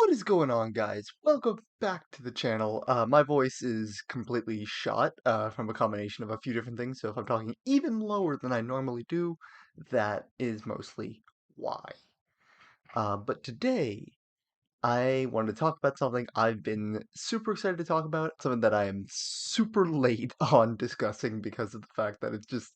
What is going on, guys? Welcome back to the channel. My voice is completely shot from a combination of a few different things, so if I'm talking even lower than I normally do, that is mostly why. But today, I wanted to talk about something I've been super excited to talk about, something that I am super late on discussing because of the fact that it's just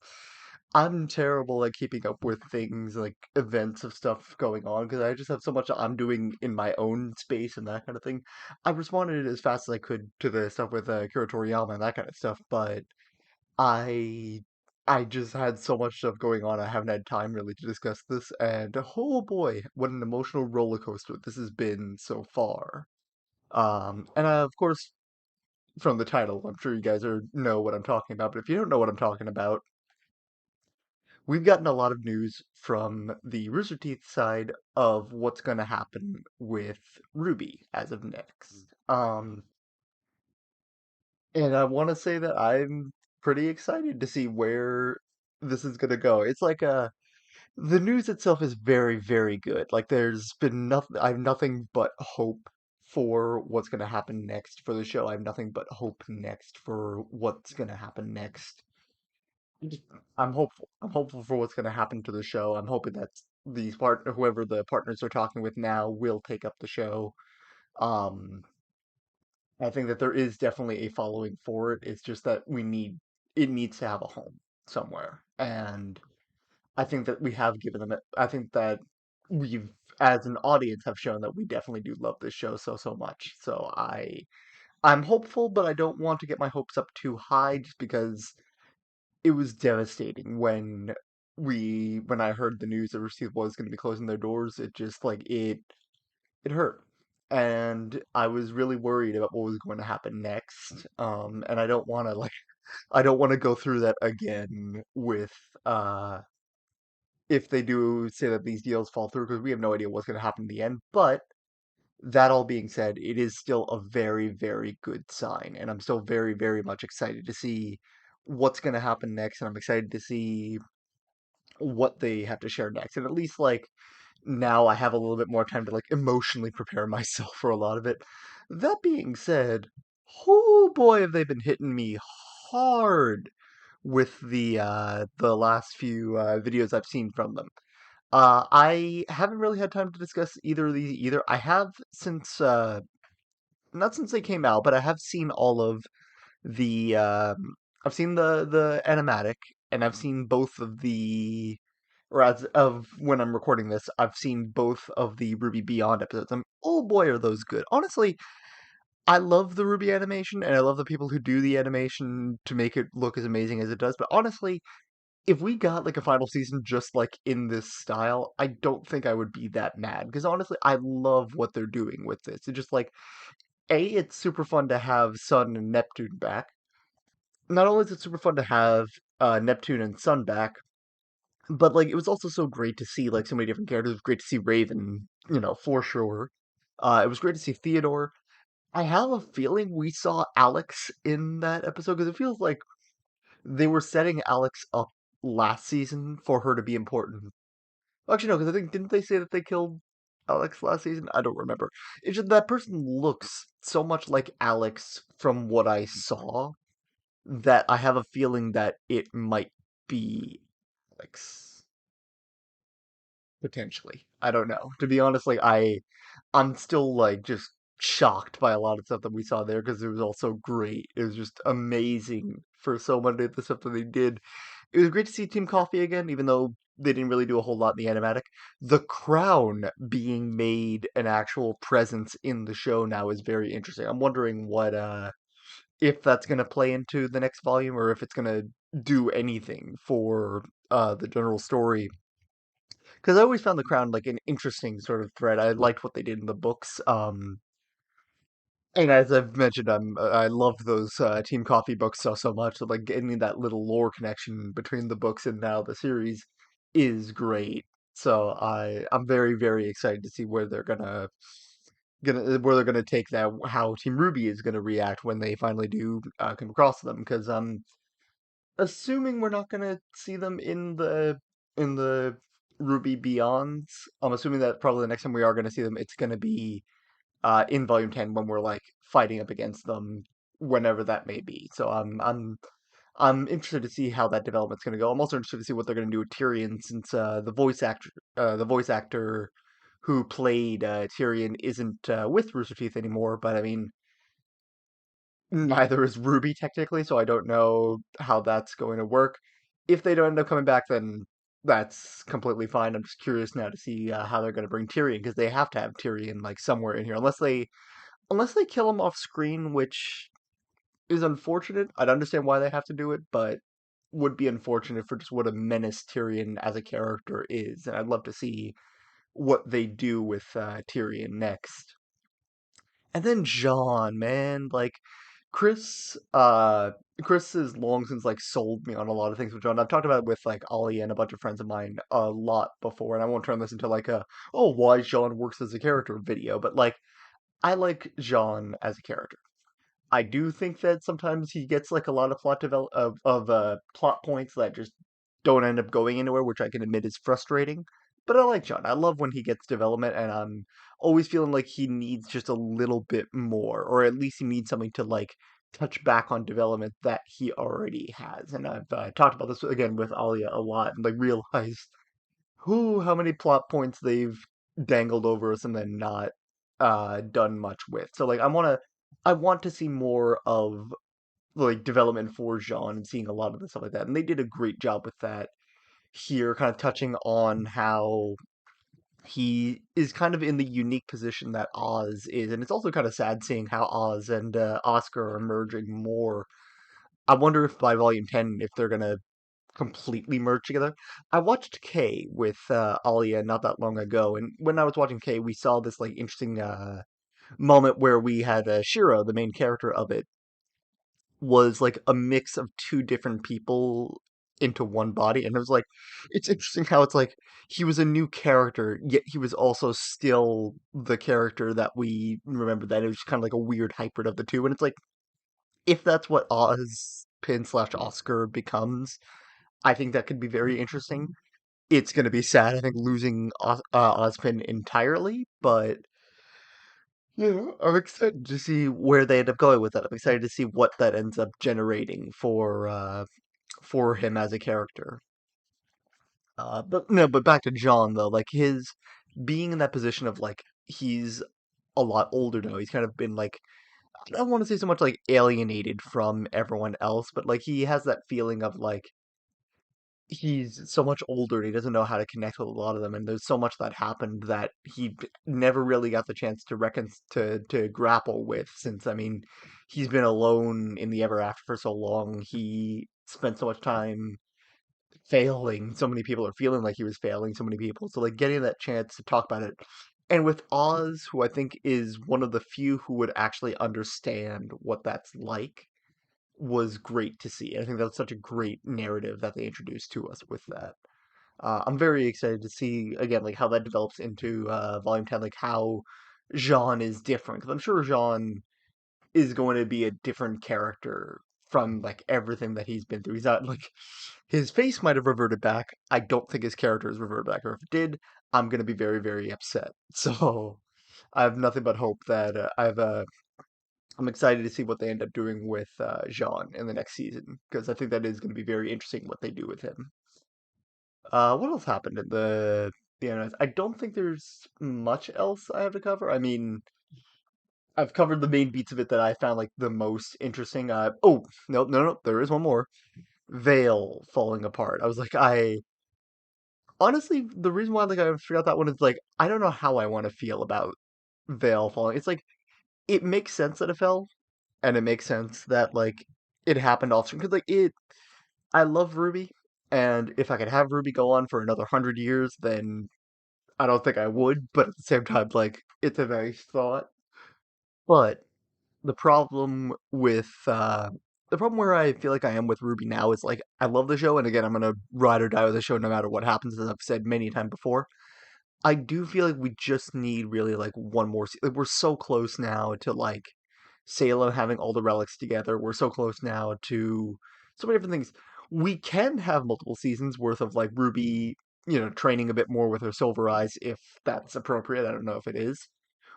I'm terrible at keeping up with things like events of stuff going on because I just have so much I'm doing in my own space and that kind of thing. I responded as fast as I could to the stuff with Kira Toriyama and that kind of stuff, but I I just had so much stuff going on. I haven't had time really to discuss this, and oh boy, what an emotional roller coaster this has been so far. And of course, from the title, I'm sure you guys know what I'm talking about. But if you don't know what I'm talking about, we've gotten a lot of news from the Rooster Teeth side of what's going to happen with Ruby as of next. And I want to say that I'm pretty excited to see where this is going to go. It's like the news itself is very, very good. Like there's been nothing. I have nothing but hope for what's going to happen next for the show. I have nothing but hope next for what's going to happen next. Just- I'm hopeful. I'm hopeful for what's going to happen to the show. I'm hoping that whoever the partners are talking with now, will take up the show. Um, I think that there is definitely a following for it. It's just that it needs to have a home somewhere. And I think that we have given them it. I think that we've, as an audience, have shown that we definitely do love this show so much. So I'm hopeful, but I don't want to get my hopes up too high just because it was devastating when I heard the news that Rooster was going to be closing their doors. It just like it hurt. And I was really worried about what was going to happen next. And I don't want to I don't want to go through that again with if they do say that these deals fall through because we have no idea what's going to happen in the end. But that all being said, it is still a very, very good sign, and I'm still very, very much excited to see what's going to happen next, and I'm excited to see what they have to share next. And at least like now I have a little bit more time to like emotionally prepare myself for a lot of it. That being said, oh boy, have they been hitting me hard with the last few videos I've seen from them. I haven't really had time to discuss either of these either. I have since not since they came out, but I have seen all of the I've seen the animatic, and I've seen both of the or as of when I'm recording this, I've seen both of the Ruby Beyond episodes. And oh boy, are those good. Honestly, I love the Ruby animation, and I love the people who do the animation to make it look as amazing as it does. But honestly, if we got like a final season just like in this style, I don't think I would be that mad. Because honestly, I love what they're doing with this. It's just like, it's super fun to have Sun and Neptune back. Not only is it super fun to have Neptune and Sun back, but like it was also so great to see like so many different characters. It was great to see Raven, for sure. It was great to see Theodore. I have a feeling we saw Alex in that episode because it feels like they were setting Alex up last season for her to be important. Actually, no, because I think didn't they say that they killed Alex last season? I don't remember. It's just that person looks so much like Alex from what I saw that I have a feeling that it might be Alex potentially. I don't know. To be honest, like I'm still like just shocked by a lot of stuff that we saw there because it was all so great. It was just amazing for so much of the stuff that they did. It was great to see Team Coffee again, even though they didn't really do a whole lot in the animatic. The crown being made an actual presence in the show now is very interesting. I'm wondering what if that's gonna play into the next volume or if it's gonna do anything for the general story. Because I always found the crown like an interesting sort of thread. I liked what they did in the books. And as I've mentioned, I love those Team Coffee books so much. So like getting that little lore connection between the books and now the series is great. So I'm very very excited to see where they're gonna take that. How Team Ruby is gonna react when they finally do come across them. Because I'm assuming we're not gonna see them in the Ruby Beyonds. I'm assuming that probably the next time we are gonna see them, it's gonna be in Volume 10 when we're like fighting up against them whenever that may be. So I'm interested to see how that development's going to go. I'm also interested to see what they're going to do with Tyrion since the voice actor who played Tyrion isn't with Rooster Teeth anymore. But I mean, neither is Ruby technically, so I don't know how that's going to work. If they don't end up coming back, then that's completely fine. I'm just curious now to see how they're going to bring Tyrion because they have to have Tyrion like somewhere in here, unless they kill him off screen, which is unfortunate. I'd understand why they have to do it, but would be unfortunate for just what a menace Tyrion as a character is, and I'd love to see what they do with Tyrion next. And then John, man, like Chris, Chris has long since like sold me on a lot of things with John. I've talked about it with like Ollie and a bunch of friends of mine a lot before, and I won't turn this into like a why John works as a character video, but like I like John as a character. I do think that sometimes he gets like a lot of plot points that just don't end up going anywhere, which I can admit is frustrating. But I like John. I love when he gets development, and I'm always feeling like he needs just a little bit more, or at least he needs something to like touch back on development that he already has. And I've talked about this again with Alia a lot, and like realized how many plot points they've dangled over us and then not done much with. So like I want to see more of like development for Jean and seeing a lot of the stuff like that. And they did a great job with that here, kind of touching on how he is kind of in the unique position that Oz is. And it's also kind of sad seeing how Oz and Oscar are merging more. I wonder if by volume 10 if they're gonna completely merge together. I watched K with Alia not that long ago, and when I was watching K, we saw this like interesting moment where we had Shiro, the main character of it, was like a mix of two different people into one body, and it was like it's interesting how it's like he was a new character, yet he was also still the character that we remember. That it was kind of like a weird hybrid of the two, and it's like if that's what Ozpin slash Oscar becomes, I think that could be very interesting. It's going to be sad, I think, losing Ozpin entirely, but I'm excited to see where they end up going with that. I'm excited to see what that ends up generating for him as a character. But no, but back to John though, like his being in that position of like he's a lot older now. He's kind of been like I don't want to say so much like alienated from everyone else, but like he has that feeling of like he's so much older and he doesn't know how to connect with a lot of them, and there's so much that happened that never really got the chance to grapple with, since I mean he's been alone in the ever after for so long. He spent so much time failing so many people, or feeling like he was failing so many people, so like getting that chance to talk about it, and with Oz, who I think is one of the few who would actually understand what that's like, was great to see. I think that was such a great narrative that they introduced to us with that. I'm very excited to see again like how that develops into Volume 10, like how Jean is different. Because I'm sure Jean is going to be a different character from like everything that he's been through. He's not like his face might have reverted back. I don't think his character has reverted back, or if it did, I'm going to be very very upset. So I have nothing but hope that I'm excited to see what they end up doing with Jean in the next season because I think that is going to be very interesting what they do with him. What else happened in the internet? I don't think there's much else I have to cover. I mean, I've covered the main beats of it that I found like the most interesting. Oh no no no, there is one more. Veil falling apart. I was like, I honestly the reason why like I forgot that one is like I don't know how I want to feel about Veil falling. It's like it makes sense that it fell, and it makes sense that like it happened off screen because like it. I love Ruby, and if I could have Ruby go on for another 100 years, then I don't think I would. But at the same time, like it's a nice thought. But the problem with the problem where I feel like I am with Ruby now is like I love the show, and again, I'm gonna ride or die with the show no matter what happens, as I've said many times before. I do feel like we just need really like one more. Like we're so close now to like Salem having all the relics together. We're so close now to so many different things. We can have multiple seasons worth of like Ruby, training a bit more with her silver eyes if that's appropriate. I don't know if it is.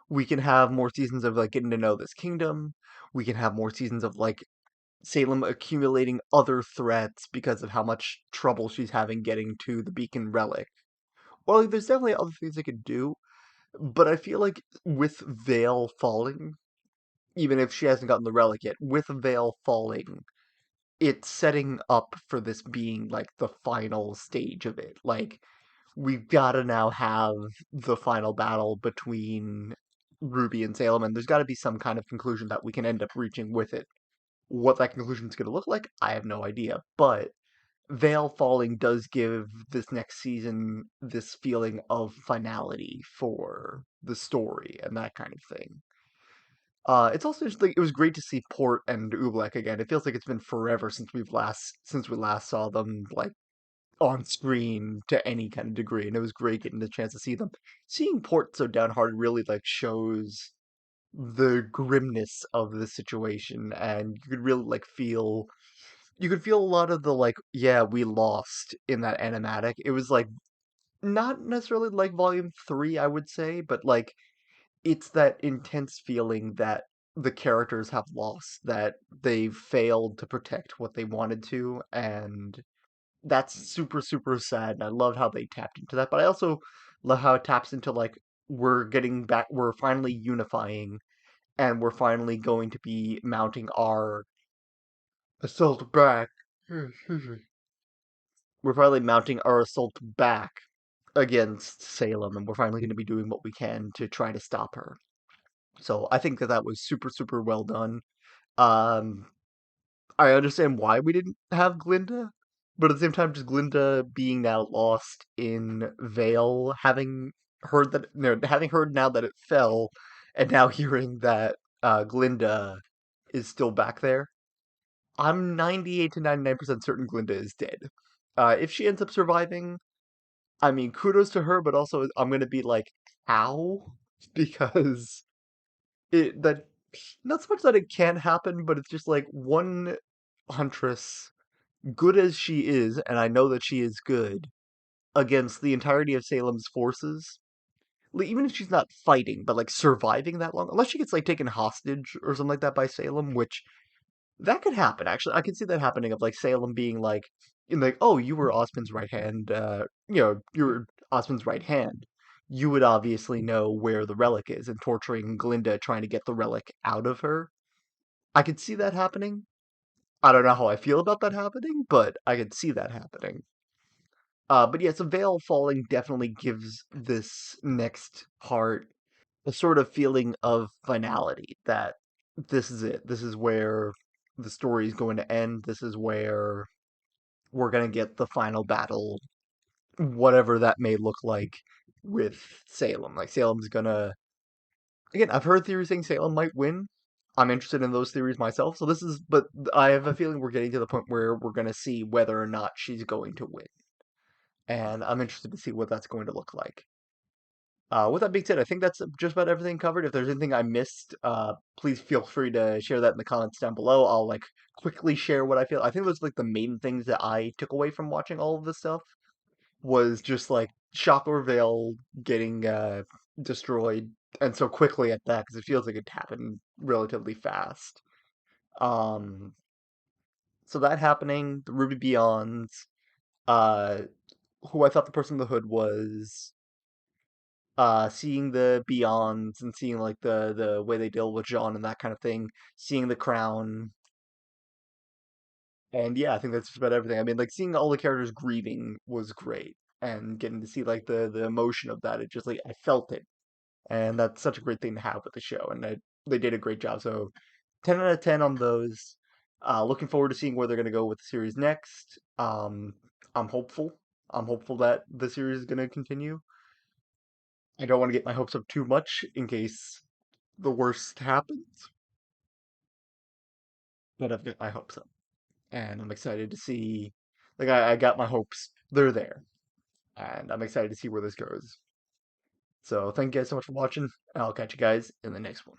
We can have more seasons of like getting to know this kingdom. We can have more seasons of like Salem accumulating other threats because of how much trouble she's having getting to the beacon relic. Or like there's definitely other things they could do, but I feel like with Veil falling, even if she hasn't gotten the relic yet, with Veil falling, it's setting up for this being like the final stage of it. Like we've got to now have the final battle between Ruby and Salem, and there's got to be some kind of conclusion that we can end up reaching with it. What that conclusion is going to look like, I have no idea. But Veil falling does give this next season this feeling of finality for the story and that kind of thing. It's also just like it was great to see Port and Oobleck again. It feels like it's been forever since we last saw them like on screen to any kind of degree, and it was great getting the chance to see them. Seeing Port so downhearted really like shows the grimness of the situation, and you could really like feel you could feel a lot of the like, yeah, we lost in that animatic. It was like not necessarily like volume 3, I would say, but like it's that intense feeling that the characters have lost, that they've failed to protect what they wanted to, and that's super, super sad. And I love how they tapped into that, but I also love how it taps into like we're getting back, we're finally unifying, and we're finally going to be mounting our assault back. We're finally mounting our assault back against Salem, and we're finally going to be doing what we can to try to stop her. So I think that that was super, super well done. Um, I understand why we didn't have Glinda, but at the same time, just Glinda being now lost in Vale, having heard now that it fell, and now hearing that Glinda is still back there, I'm 98 to 99% certain Glinda is dead. If she ends up surviving, I mean, kudos to her, but also I'm gonna be like, how? Because it that not so much that it can't happen, but it's just like one huntress, good as she is, and I know that she is good, against the entirety of Salem's forces. Like, even if she's not fighting, but like surviving that long, unless she gets like taken hostage or something like that by Salem, which that could happen, actually. I could see that happening of like Salem being like in like, oh, you were Osmond's right hand, you were Osmond's right hand. You would obviously know where the relic is and torturing Glinda trying to get the relic out of her. I could see that happening. I don't know how I feel about that happening, but I could see that happening. But yeah, so Veil falling definitely gives this next part a sort of feeling of finality that this is it. This is where the story is going to end. This is where we're going to get the final battle, whatever that may look like with Salem. Like Salem's gonna again, I've heard theories saying Salem might win. I'm interested in those theories myself. So this is but I have a feeling we're getting to the point where we're going to see whether or not she's going to win. And I'm interested to see what that's going to look like. With that being said, I think that's just about everything covered. If there's anything I missed, please feel free to share that in the comments down below. I'll like quickly share what I feel. I think those like the main things that I took away from watching all of this stuff was just like Shocker Veil getting destroyed and so quickly at that because it feels like it happened relatively fast. Um, so that happening, the Ruby Beyonds, uh, who I thought the person in the hood was seeing the Beyonds and seeing like the way they deal with Jean and that kind of thing, seeing the crown, and yeah, I think that's just about everything. I mean, like seeing all the characters grieving was great, and getting to see like the emotion of that, it just like I felt it, and that's such a great thing to have with the show, and they did a great job. So, 10 out of 10 on those. Looking forward to seeing where they're gonna go with the series next. I'm hopeful. I'm hopeful that the series is gonna continue. I don't want to get my hopes up too much in case the worst happens, but I've got my hopes up, and I'm excited to see. Like I got my hopes; they're there, and I'm excited to see where this goes. So thank you guys so much for watching, and I'll catch you guys in the next one.